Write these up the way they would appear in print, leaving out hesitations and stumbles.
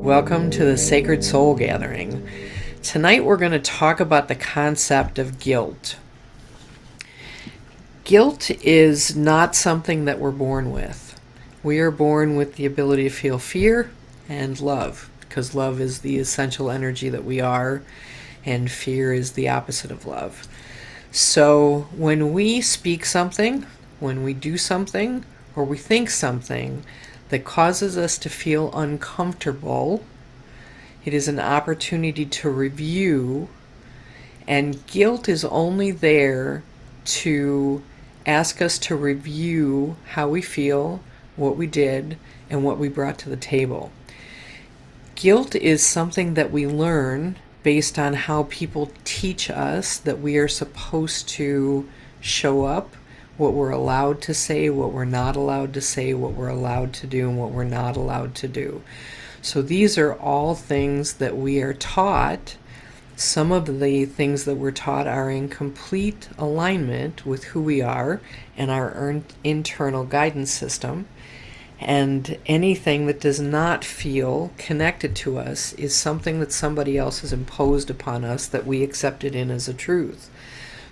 Welcome to the Sacred Soul Gathering. Tonight we're going to talk about the concept of guilt. Guilt is not something that we're born with. We are born with the ability to feel fear and love, because love is the essential energy that we are, and fear is the opposite of love. So when we speak something, when we do something, or we think something that causes us to feel uncomfortable, it is an opportunity to review, and guilt is only there to ask us to review how we feel, what we did, and what we brought to the table. Guilt is something that we learn based on how people teach us that we are supposed to show up, what we're allowed to say, what we're not allowed to say, what we're allowed to do, and what we're not allowed to do. So these are all things that we are taught. Some of the things that we're taught are in complete alignment with who we are and our internal guidance system. And anything that does not feel connected to us is something that somebody else has imposed upon us that we accepted in as a truth.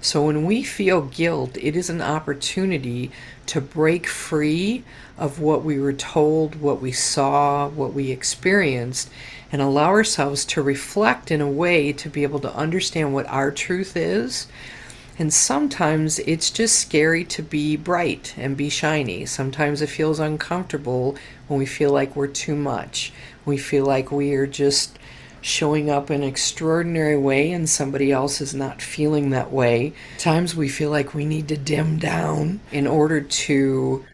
So when we feel guilt, it is an opportunity to break free of what we were told, what we saw, what we experienced, and allow ourselves to reflect in a way to be able to understand what our truth is. And sometimes it's just scary to be bright and be shiny. Sometimes it feels uncomfortable when we feel like we're too much. We feel like we are just showing up in an extraordinary way and somebody else is not feeling that way. Times we feel like we need to dim down in order to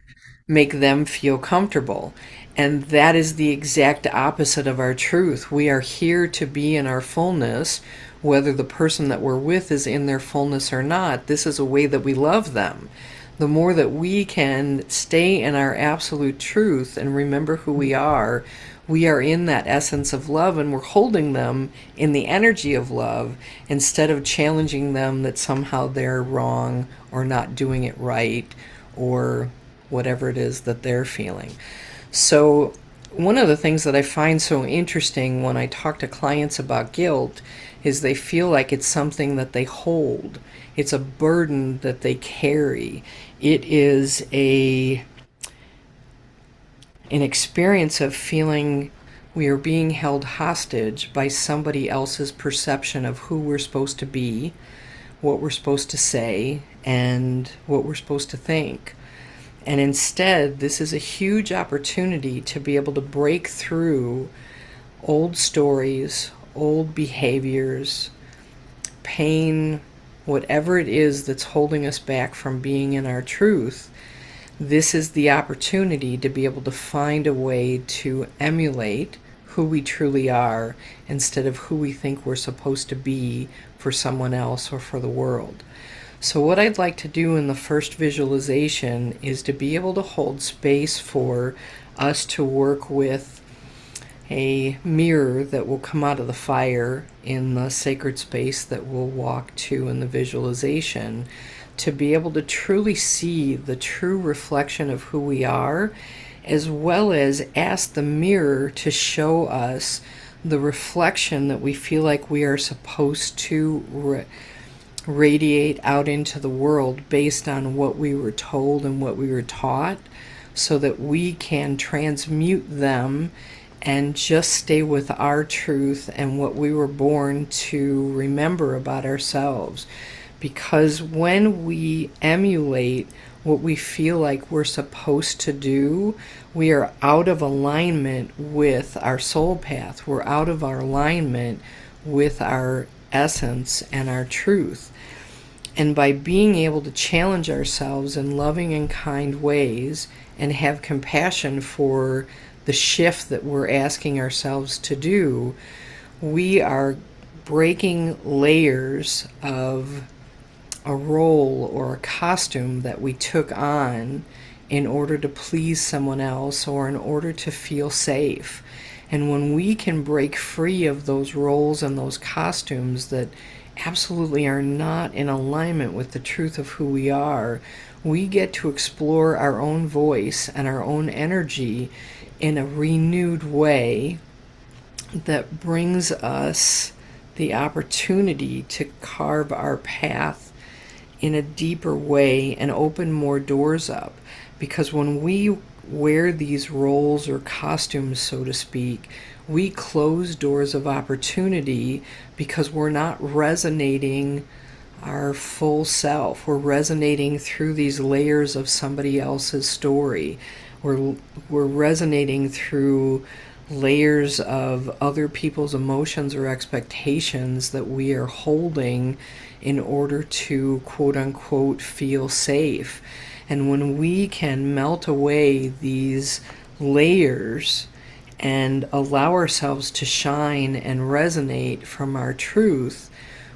make them feel comfortable. And that is the exact opposite of our truth. We are here to be in our fullness, whether the person that we're with is in their fullness or not. This is a way that we love them. The more that we can stay in our absolute truth and remember who we are in that essence of love, and we're holding them in the energy of love instead of challenging them that somehow they're wrong or not doing it right or whatever it is that they're feeling. So one of the things that I find so interesting when I talk to clients about guilt is they feel like it's something that they hold. It's a burden that they carry. It is an experience of feeling we are being held hostage by somebody else's perception of who we're supposed to be, what we're supposed to say, and what we're supposed to think. And instead, this is a huge opportunity to be able to break through old stories, old behaviors, pain, whatever it is that's holding us back from being in our truth. This is the opportunity to be able to find a way to emulate who we truly are instead of who we think we're supposed to be for someone else or for the world. So what I'd like to do in the first visualization is to be able to hold space for us to work with a mirror that will come out of the fire in the sacred space that we'll walk to in the visualization, to be able to truly see the true reflection of who we are, as well as ask the mirror to show us the reflection that we feel like we are supposed to radiate out into the world based on what we were told and what we were taught, so that we can transmute them and just stay with our truth and what we were born to remember about ourselves. Because when we emulate what we feel like we're supposed to do, we are out of alignment with our soul path. We're out of our alignment with our essence and our truth. And by being able to challenge ourselves in loving and kind ways and have compassion for the shift that we're asking ourselves to do, we are breaking layers of a role or a costume that we took on in order to please someone else or in order to feel safe. And when we can break free of those roles and those costumes that absolutely are not in alignment with the truth of who we are, we get to explore our own voice and our own energy in a renewed way that brings us the opportunity to carve our path in a deeper way and open more doors up. Because when we wear these roles or costumes, so to speak, we close doors of opportunity because we're not resonating our full self. We're resonating through these layers of somebody else's story. We're resonating through layers of other people's emotions or expectations that we are holding in order to quote unquote feel safe. And when we can melt away these layers and allow ourselves to shine and resonate from our truth,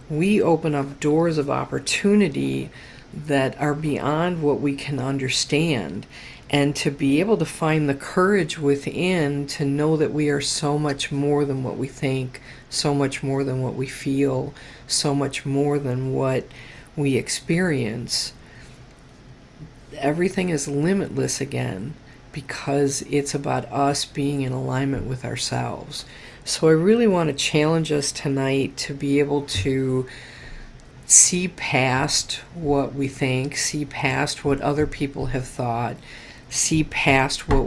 we open up doors of opportunity that are beyond what we can understand. And to be able to find the courage within to know that we are so much more than what we think, so much more than what we feel, so much more than what we experience. Everything is limitless again because it's about us being in alignment with ourselves. So I really want to challenge us tonight to be able to see past what we think, see past what other people have thought, see past what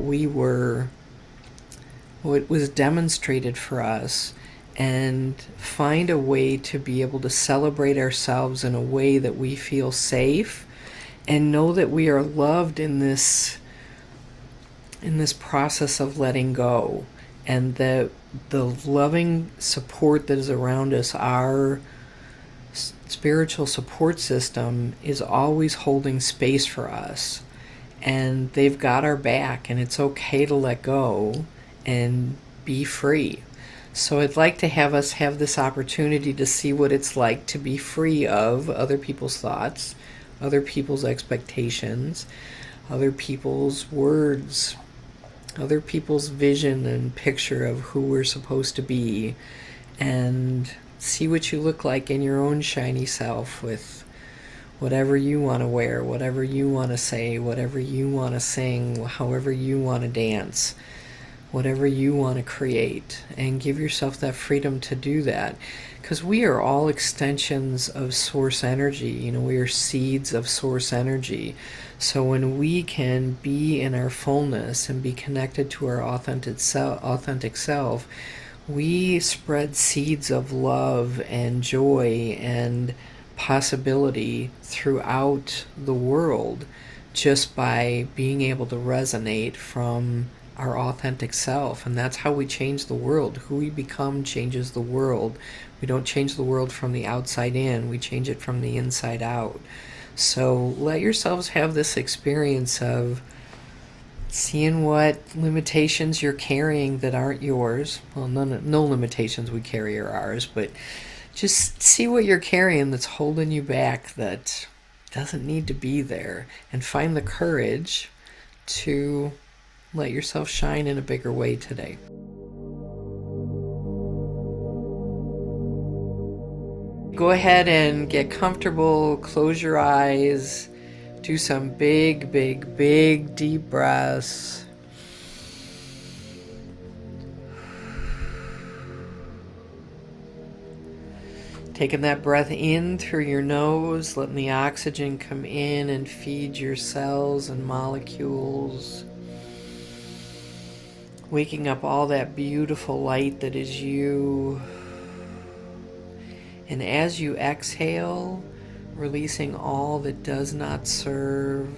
was demonstrated for us, and find a way to be able to celebrate ourselves in a way that we feel safe and know that we are loved in this process of letting go, and that the loving support that is around us, our spiritual support system, is always holding space for us, and they've got our back, and it's okay to let go and be free. So I'd like to have us have this opportunity to see what it's like to be free of other people's thoughts, other people's expectations, other people's words, other people's vision and picture of who we're supposed to be, and see what you look like in your own shiny self with whatever you want to wear, whatever you want to say, whatever you want to sing, however you want to dance, whatever you want to create, and give yourself that freedom to do that. Because we are all extensions of source energy. We are seeds of source energy. So when we can be in our fullness and be connected to our authentic self, we spread seeds of love and joy and possibility throughout the world just by being able to resonate from our authentic self. And that's how we change the world. Who we become changes the world. We don't change the world from the outside in, we change it from the inside out. So let yourselves have this experience of seeing what limitations you're carrying that aren't yours. Well, no limitations we carry are ours, but just see what you're carrying that's holding you back, that doesn't need to be there, and find the courage to let yourself shine in a bigger way today. Go ahead and get comfortable, close your eyes, do some big, big, big deep breaths. Taking that breath in through your nose, letting the oxygen come in and feed your cells and molecules. Waking up all that beautiful light that is you. And as you exhale, releasing all that does not serve.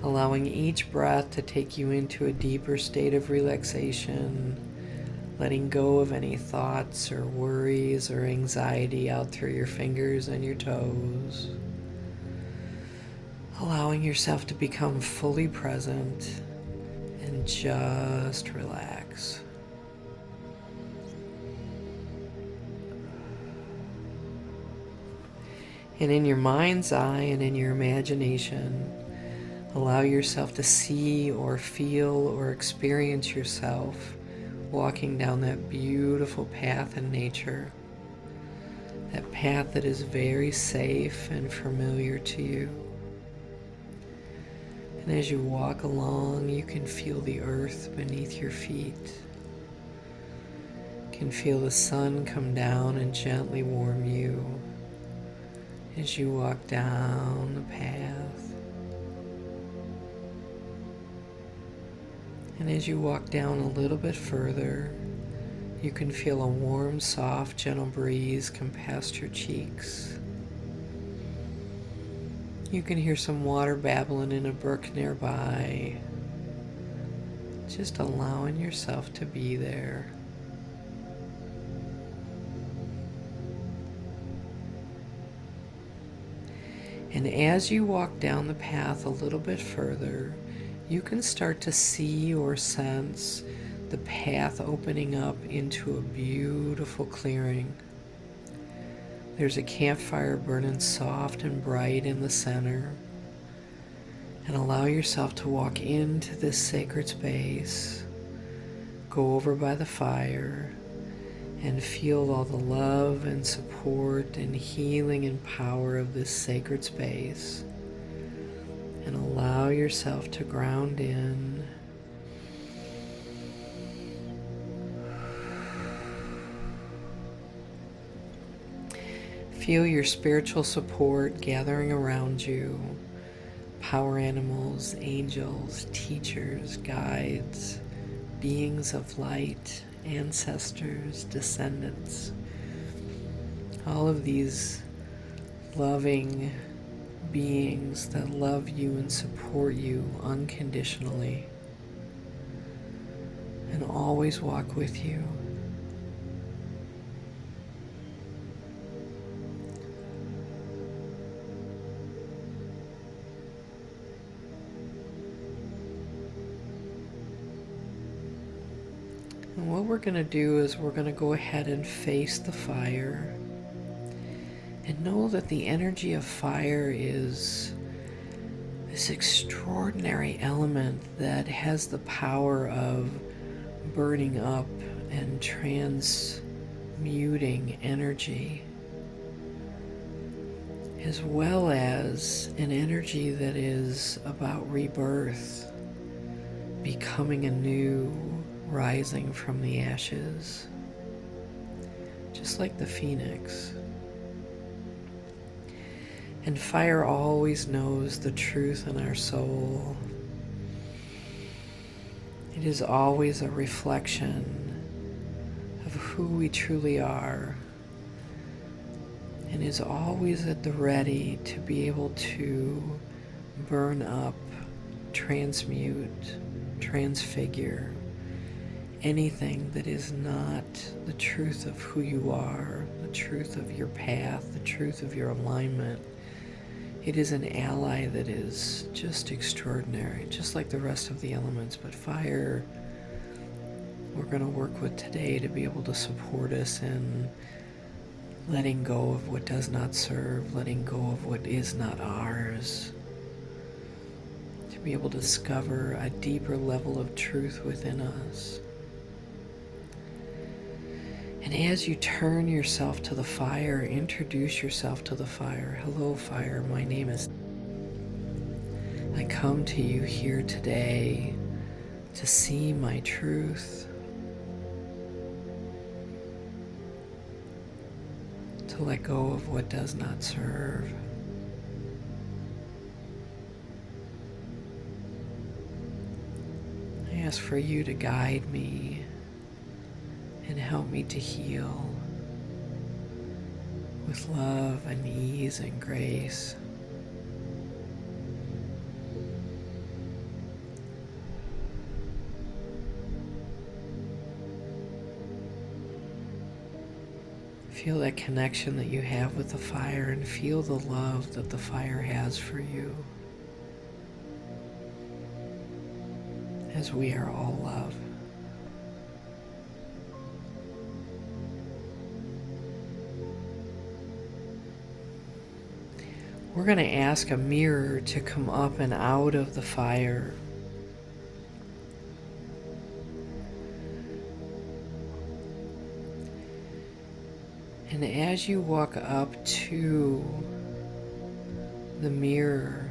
Allowing each breath to take you into a deeper state of relaxation, letting go of any thoughts or worries or anxiety out through your fingers and your toes. Allowing yourself to become fully present and just relax. And in your mind's eye and in your imagination, allow yourself to see or feel or experience yourself walking down that beautiful path in nature. That path that is very safe and familiar to you. And as you walk along, you can feel the earth beneath your feet. You can feel the sun come down and gently warm you as you walk down the path. And as you walk down a little bit further, you can feel a warm, soft, gentle breeze come past your cheeks. You can hear some water babbling in a brook nearby, just allowing yourself to be there. And as you walk down the path a little bit further, you can start to see or sense the path opening up into a beautiful clearing. There's a campfire burning soft and bright in the center. And allow yourself to walk into this sacred space. Go over by the fire and feel all the love and support and healing and power of this sacred space. And allow yourself to ground in. Feel your spiritual support gathering around you. Power animals, angels, teachers, guides, beings of light, ancestors, descendants. All of these loving beings that love you and support you unconditionally and always walk with you. And what we're going to do is we're going to go ahead and face the fire and know that the energy of fire is this extraordinary element that has the power of burning up and transmuting energy, as well as an energy that is about rebirth, becoming anew, rising from the ashes, just like the phoenix. And fire always knows the truth in our soul. It is always a reflection of who we truly are, and is always at the ready to be able to burn up, transmute, transfigure anything that is not the truth of who you are, the truth of your path, the truth of your alignment. It is an ally that is just extraordinary, just like the rest of the elements. But fire, we're going to work with today to be able to support us in letting go of what does not serve, letting go of what is not ours, to be able to discover a deeper level of truth within us. And as you turn yourself to the fire, introduce yourself to the fire. Hello, fire. My name is... I come to you here today to see my truth, to let go of what does not serve. I ask for you to guide me and help me to heal with love and ease and grace. Feel that connection that you have with the fire, and feel the love that the fire has for you, as we are all love. We're going to ask a mirror to come up and out of the fire. And as you walk up to the mirror,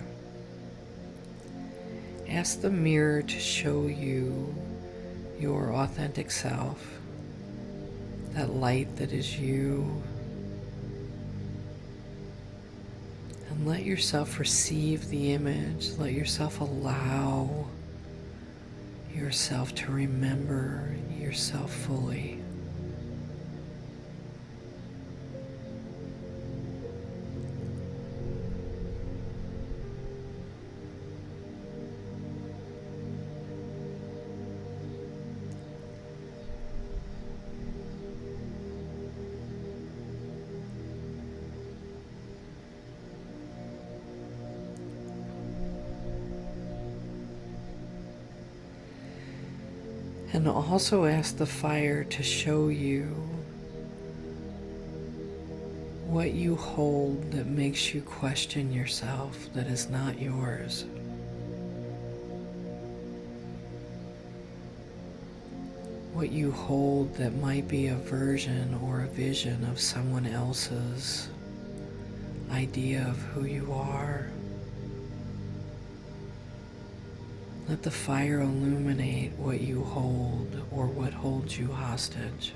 Ask the mirror to show you your authentic self, that light that is you, and let yourself receive the image. Let yourself allow yourself to remember yourself fully. And also ask the fire to show you what you hold that makes you question yourself, that is not yours. What you hold that might be a version or a vision of someone else's idea of who you are. Let the fire illuminate what you hold or what holds you hostage,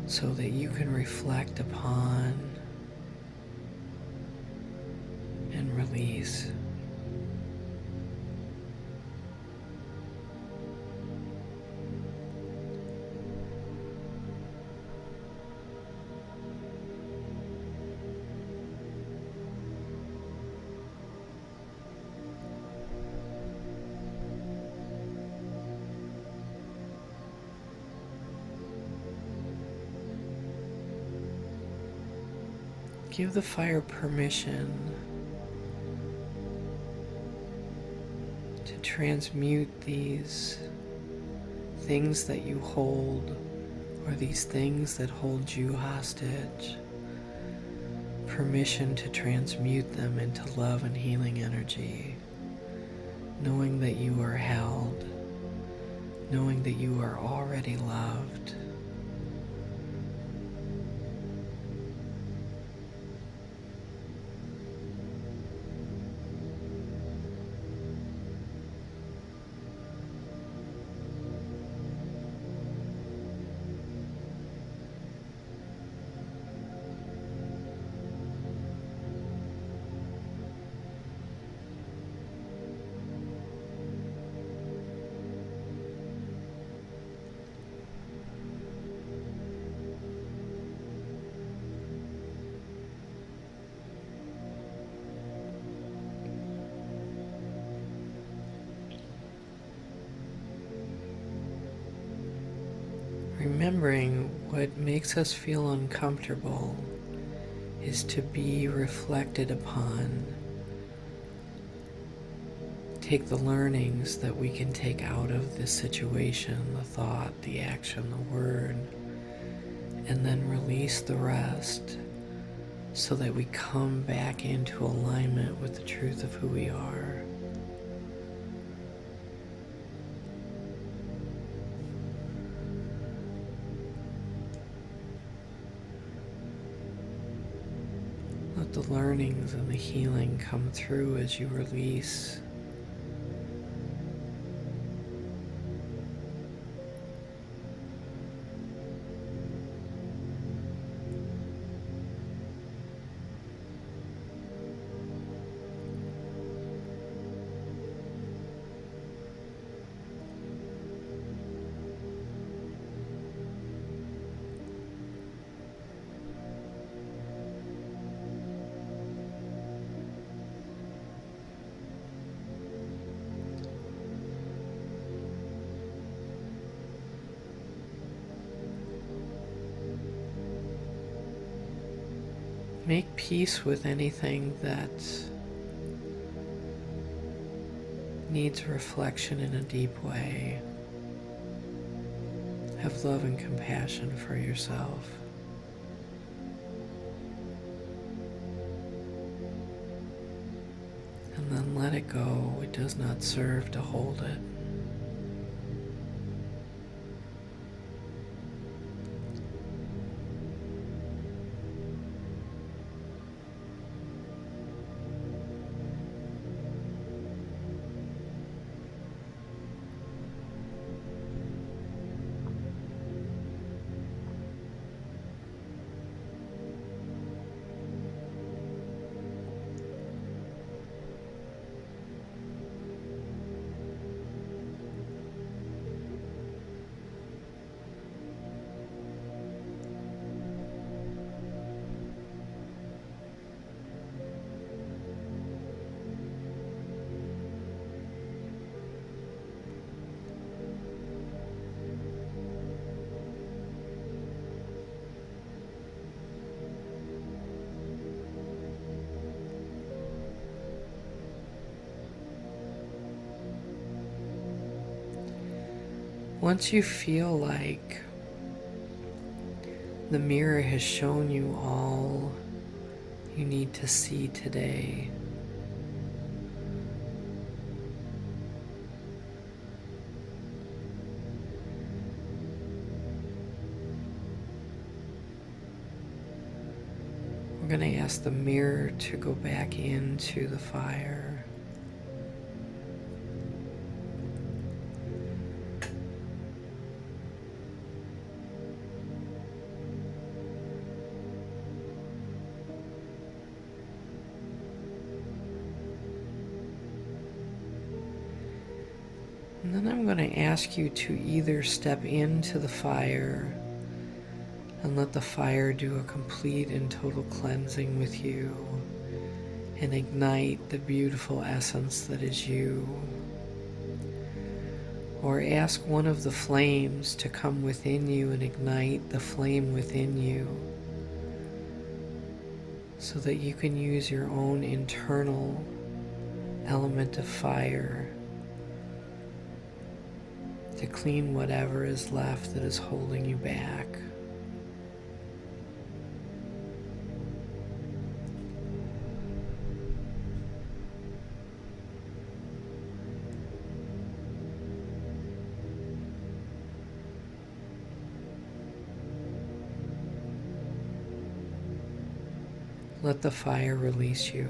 so that you can reflect upon and release. Give the fire permission to transmute these things that you hold, or these things that hold you hostage. Permission to transmute them into love and healing energy, knowing that you are held, knowing that you are already loved. Remembering what makes us feel uncomfortable is to be reflected upon. Take the learnings that we can take out of this situation, the thought, the action, the word, and then release the rest so that we come back into alignment with the truth of who we are. Let the learnings and the healing come through as you release. Make peace with anything that needs reflection in a deep way. Have love and compassion for yourself. And then let it go. It does not serve to hold it. Once you feel like the mirror has shown you all you need to see today, we're going to ask the mirror to go back into the fire. And then I'm going to ask you to either step into the fire and let the fire do a complete and total cleansing with you and ignite the beautiful essence that is you. Or ask one of the flames to come within you and ignite the flame within you so that you can use your own internal element of fire to clean whatever is left that is holding you back. Let the fire release you.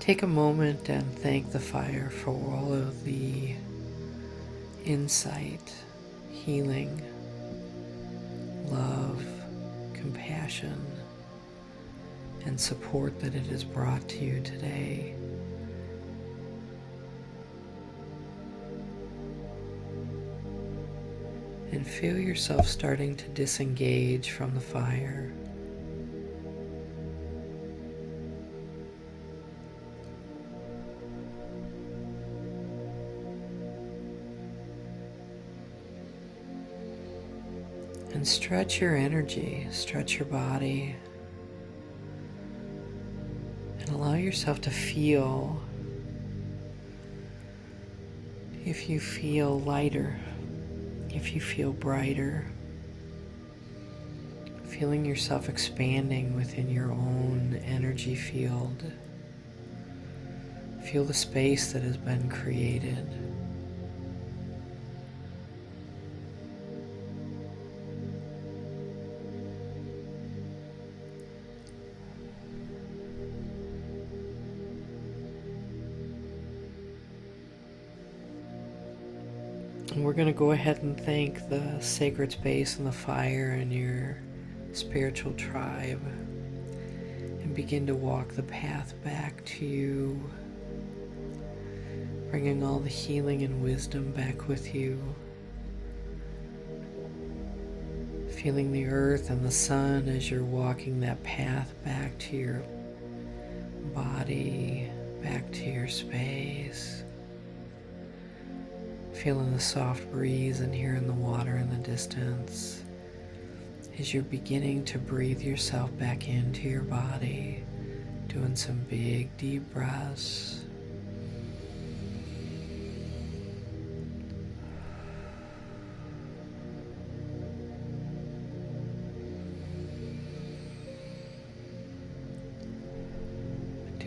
Take a moment and thank the fire for all of the insight, healing, love, compassion, and support that it has brought to you today. And feel yourself starting to disengage from the fire. And stretch your energy, stretch your body, and allow yourself to feel if you feel lighter, if you feel brighter, feeling yourself expanding within your own energy field. Feel the space that has been created. And we're going to go ahead and thank the sacred space and the fire and your spiritual tribe and begin to walk the path back to you, bringing all the healing and wisdom back with you, feeling the earth and the sun as you're walking that path back to your body, back to your space. Feeling the soft breeze and hearing the water in the distance as you're beginning to breathe yourself back into your body, doing some big deep breaths.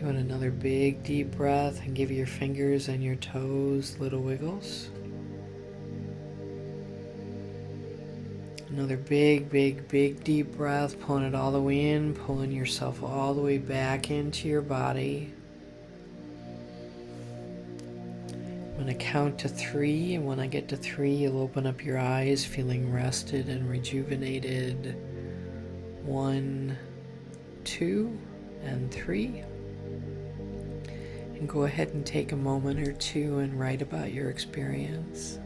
Doing another big deep breath, and give your fingers and your toes little wiggles. Another big, big, big deep breath, pulling it all the way in, pulling yourself all the way back into your body. I'm going to count to 3, and when I get to 3, you'll open up your eyes feeling rested and rejuvenated. 1, 2, and 3. And go ahead and take a moment or two and write about your experience.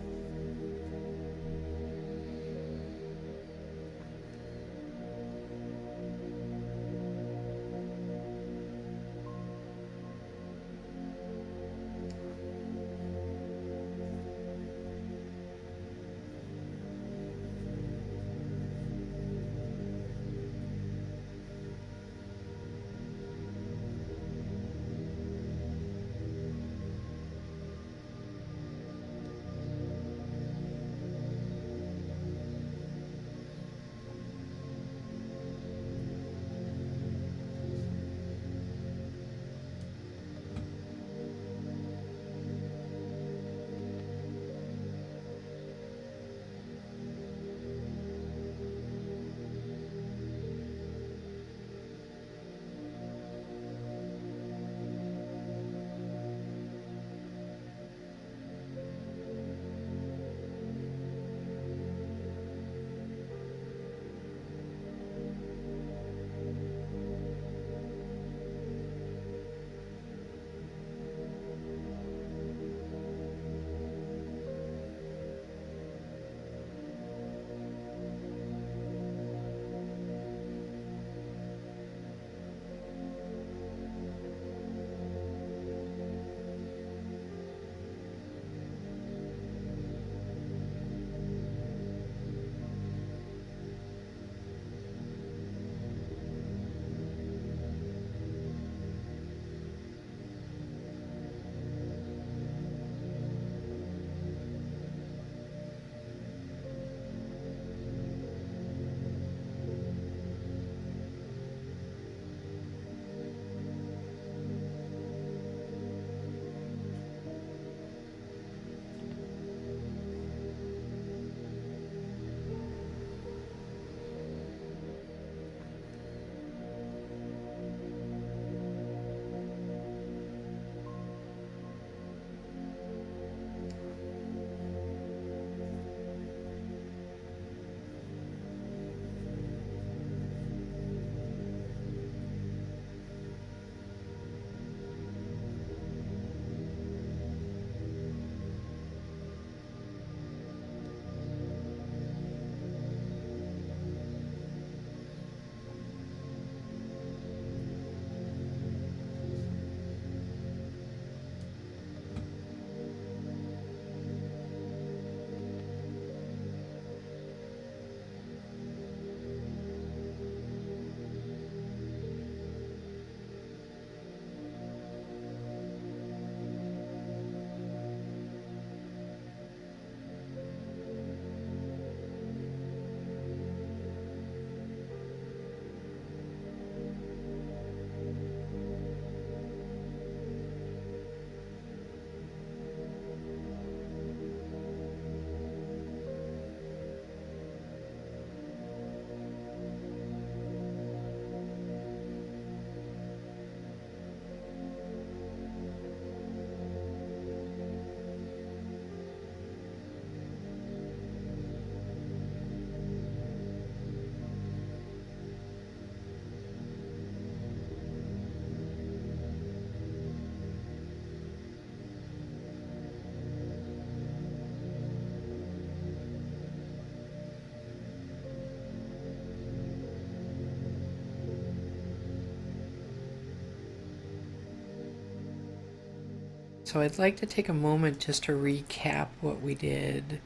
So I'd like to take a moment just to recap what we did.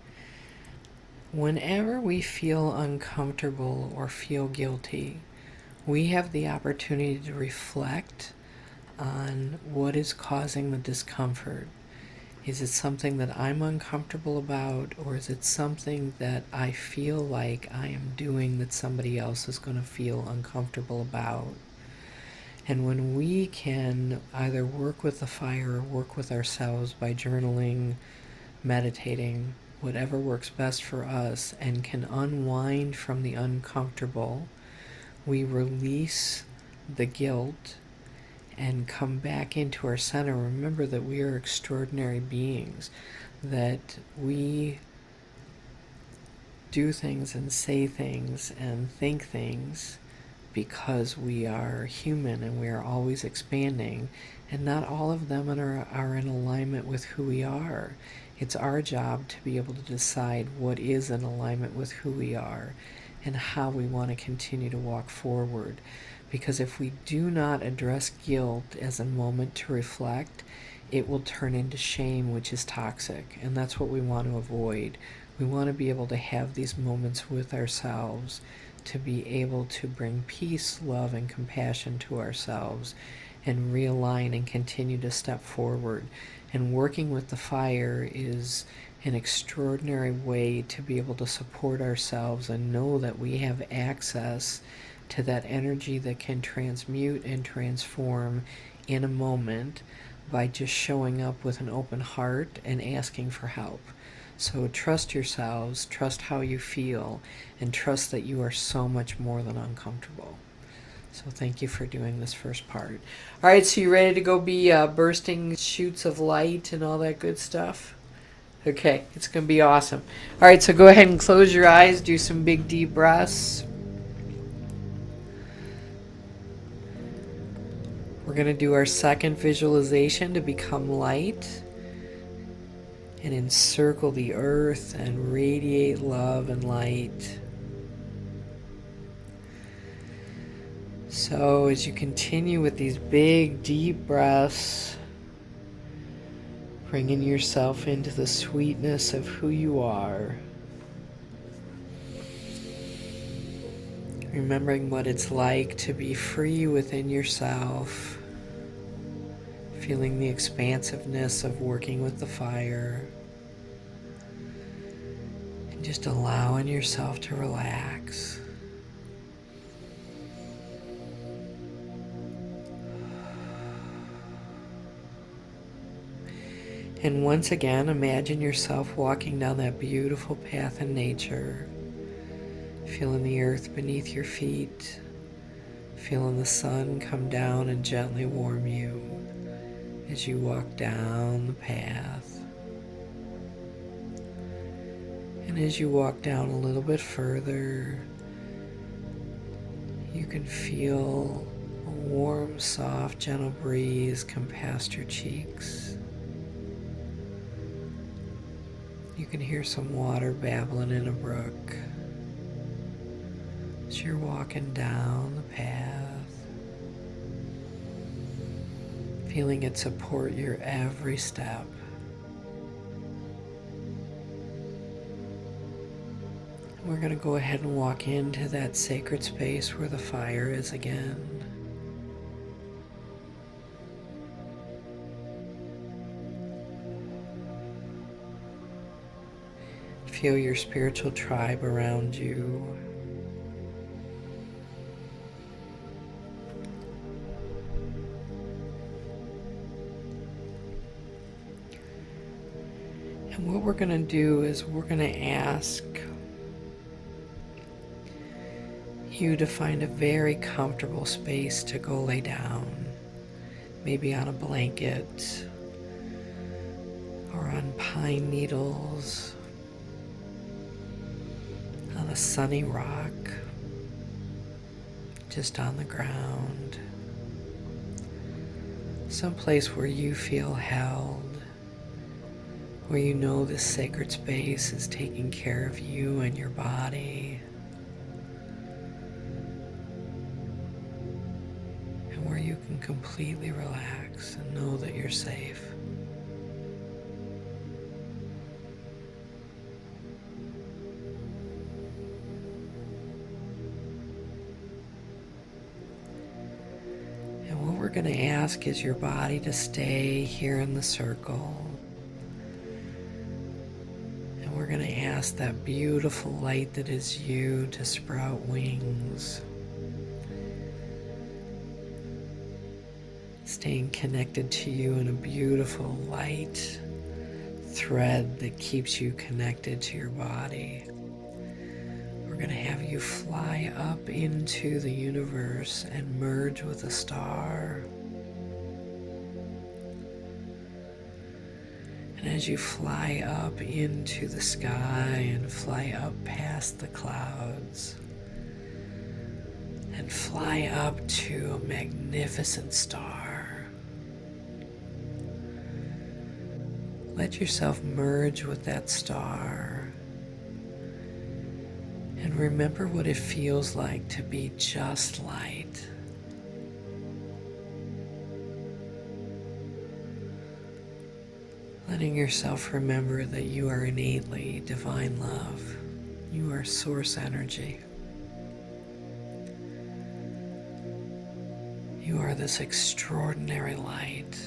Whenever we feel uncomfortable or feel guilty, we have the opportunity to reflect on what is causing the discomfort. Is it something that I'm uncomfortable about, or is it something that I feel like I am doing that somebody else is going to feel uncomfortable about? And when we can either work with the fire or work with ourselves by journaling, meditating, whatever works best for us, and can unwind from the uncomfortable, we release the guilt and come back into our center. Remember that we are extraordinary beings, that we do things and say things and think things because we are human and we are always expanding, and not all of them are in alignment with who we are. It's our job to be able to decide what is in alignment with who we are and how we want to continue to walk forward. Because if we do not address guilt as a moment to reflect, it will turn into shame, which is toxic, and that's what we want to avoid. We want to be able to have these moments with ourselves, to be able to bring peace, love, and compassion to ourselves, and realign and continue to step forward. And working with the fire is an extraordinary way to be able to support ourselves and know that we have access to that energy that can transmute and transform in a moment by just showing up with an open heart and asking for help. So trust yourselves, trust how you feel, and trust that you are so much more than uncomfortable. So thank you for doing this first part. All right, so you ready to go be bursting shoots of light and all that good stuff? Okay, it's going to be awesome. All right, so go ahead and close your eyes, do some big deep breaths. We're going to do our second visualization to become light and encircle the earth and radiate love and light. So as you continue with these big deep breaths, bringing yourself into the sweetness of who you are, remembering what it's like to be free within yourself, feeling the expansiveness of working with the fire, and just allowing yourself to relax. And once again, imagine yourself walking down that beautiful path in nature, feeling the earth beneath your feet, feeling the sun come down and gently warm you as you walk down the path. And as you walk down a little bit further, you can feel a warm, soft, gentle breeze come past your cheeks. You can hear some water babbling in a brook as you're walking down the path, feeling it support your every step. We're going to go ahead and walk into that sacred space where the fire is again. Feel your spiritual tribe around you. And what we're going to do is we're going to ask you to find a very comfortable space to go lay down, maybe on a blanket or on pine needles, on a sunny rock, just on the ground, someplace where you feel held, where you know this sacred space is taking care of you and your body, and where you can completely relax and know that you're safe. We're going to ask is your body to stay here in the circle. And we're going to ask that beautiful light that is you to sprout wings. staying connected to you in a beautiful light thread that keeps you connected to your body. We're going to have you fly up into the universe and merge with a star. And as you fly up into the sky and fly up past the clouds and fly up to a magnificent star, let yourself merge with that star and remember what it feels like to be just light. Letting yourself remember that you are innately divine love. You are source energy. You are this extraordinary light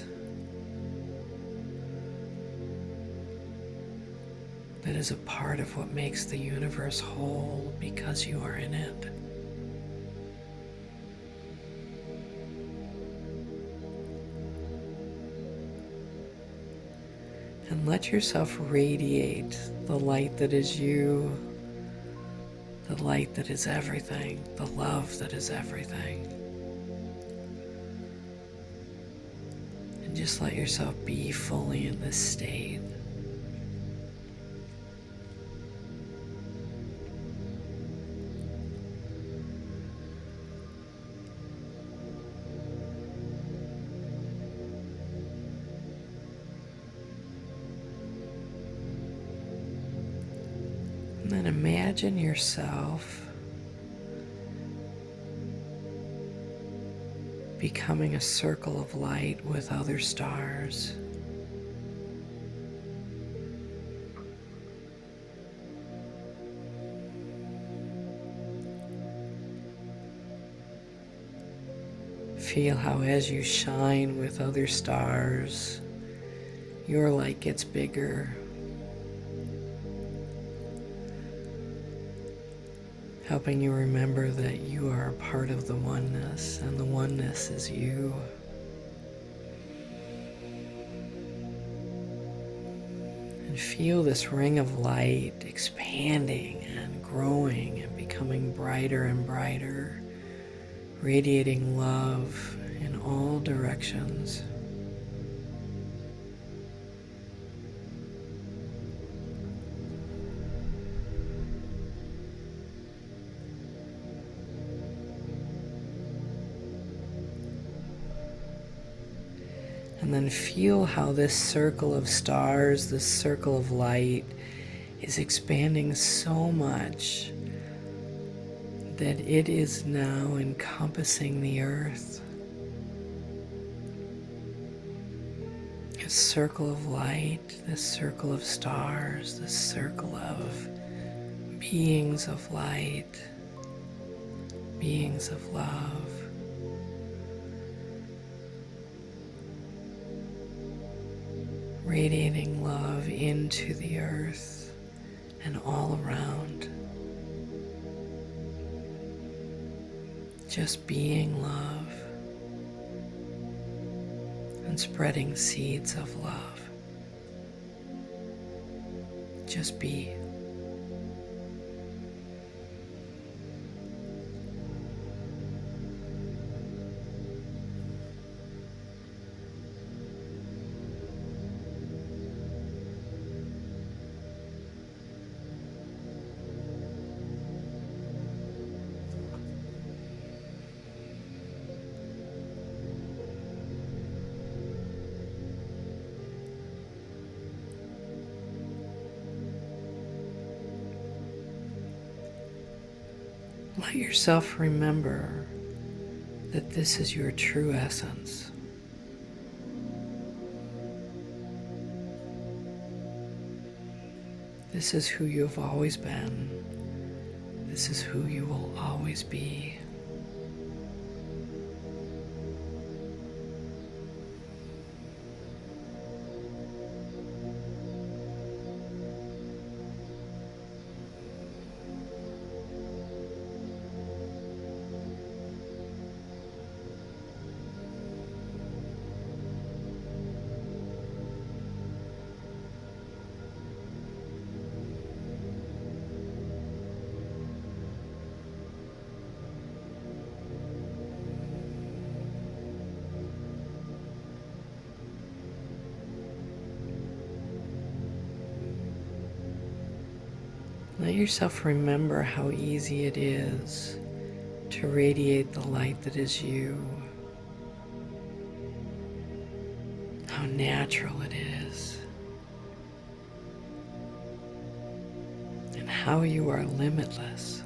that is a part of what makes the universe whole because you are in it. And let yourself radiate the light that is you, the light that is everything, the love that is everything. And just let yourself be fully in this state. And then imagine yourself becoming a circle of light with other stars. Feel how as you shine with other stars, your light gets bigger. Helping you remember that you are a part of the oneness, and the oneness is you. And feel this ring of light expanding and growing and becoming brighter and brighter, radiating love in all directions. And then feel how this circle of stars, this circle of light, is expanding so much that it is now encompassing the earth. This circle of light, this circle of stars, this circle of beings of light, beings of love. Radiating love into the earth and all around. Just being love and spreading seeds of love. Just be. Let yourself remember that this is your true essence. This is who you have always been. This is who you will always be. Let yourself remember how easy it is to radiate the light that is you. How natural it is. And how you are limitless.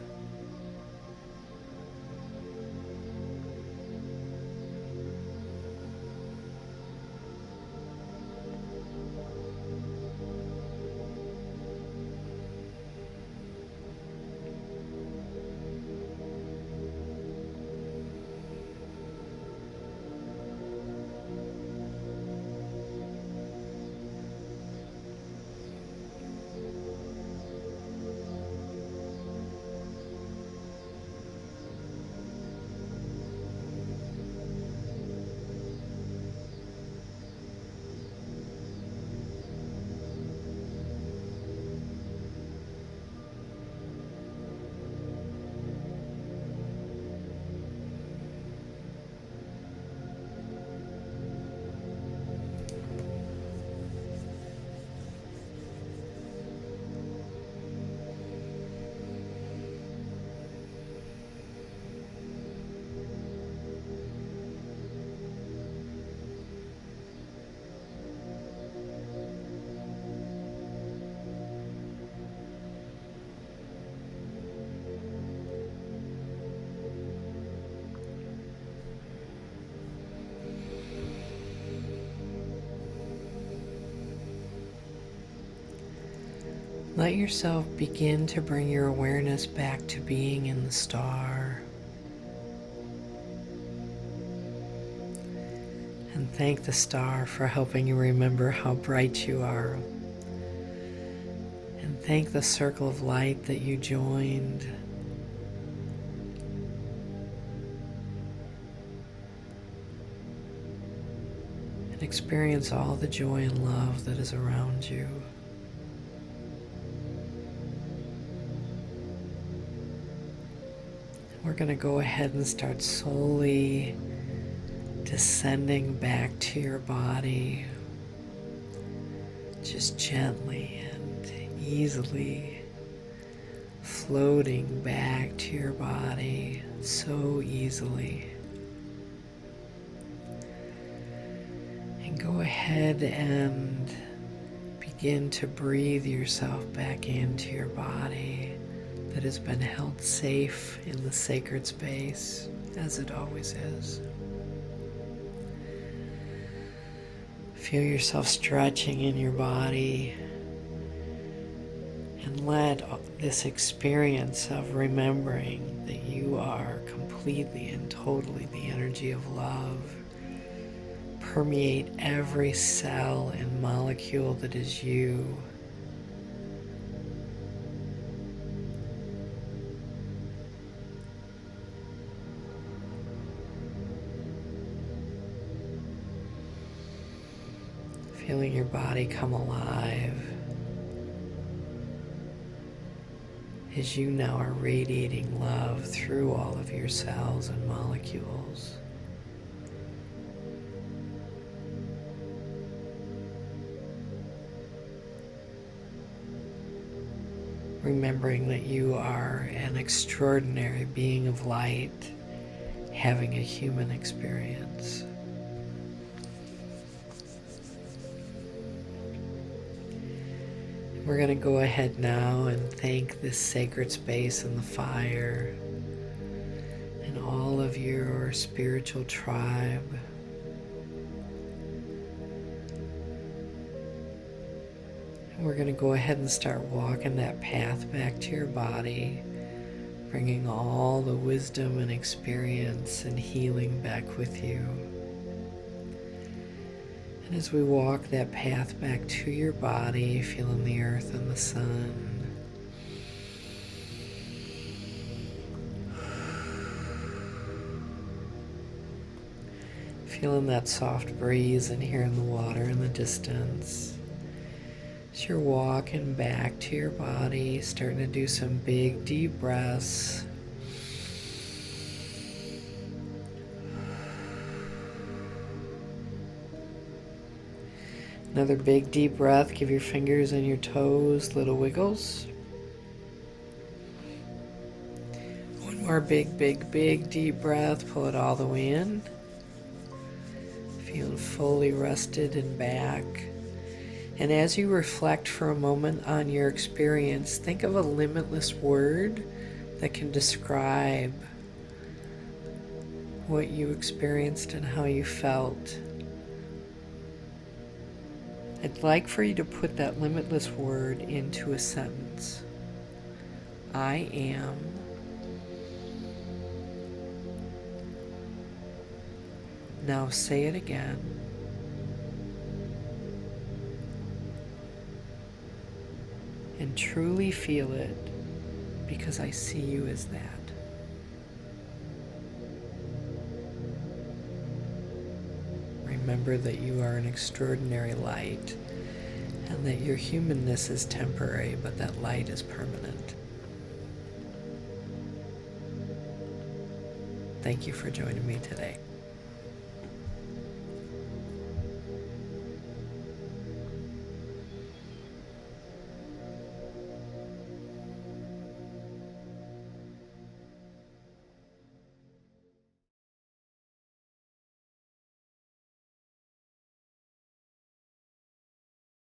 Let yourself begin to bring your awareness back to being in the star. And thank the star for helping you remember how bright you are. And thank the circle of light that you joined. And experience all the joy and love that is around you. We're going to go ahead and start slowly descending back to your body, just gently and easily floating back to your body so easily. And go ahead and begin to breathe yourself back into your body that has been held safe in the sacred space, as it always is. Feel yourself stretching in your body, and let this experience of remembering that you are completely and totally the energy of love permeate every cell and molecule that is you. Feeling your body come alive as you now are radiating love through all of your cells and molecules. Remembering that you are an extraordinary being of light, having a human experience. We're going to go ahead now and thank this sacred space and the fire and all of your spiritual tribe. And we're going to go ahead and start walking that path back to your body, bringing all the wisdom and experience and healing back with you. And as we walk that path back to your body, feeling the earth and the sun, feeling that soft breeze and hearing the water in the distance. As you're walking back to your body, starting to do some big deep breaths. Another big deep breath. Give your fingers and your toes little wiggles. more big, big, big deep breath. Pull it all the way in. Feeling fully rested and back. And as you reflect for a moment on your experience, think of a limitless word that can describe what you experienced and how you felt. I'd like for you to put that limitless word into a sentence. I am. Now say it again. And truly feel it, because I see you as that. Remember that you are an extraordinary light, and that your humanness is temporary, but that light is permanent. Thank you for joining me today.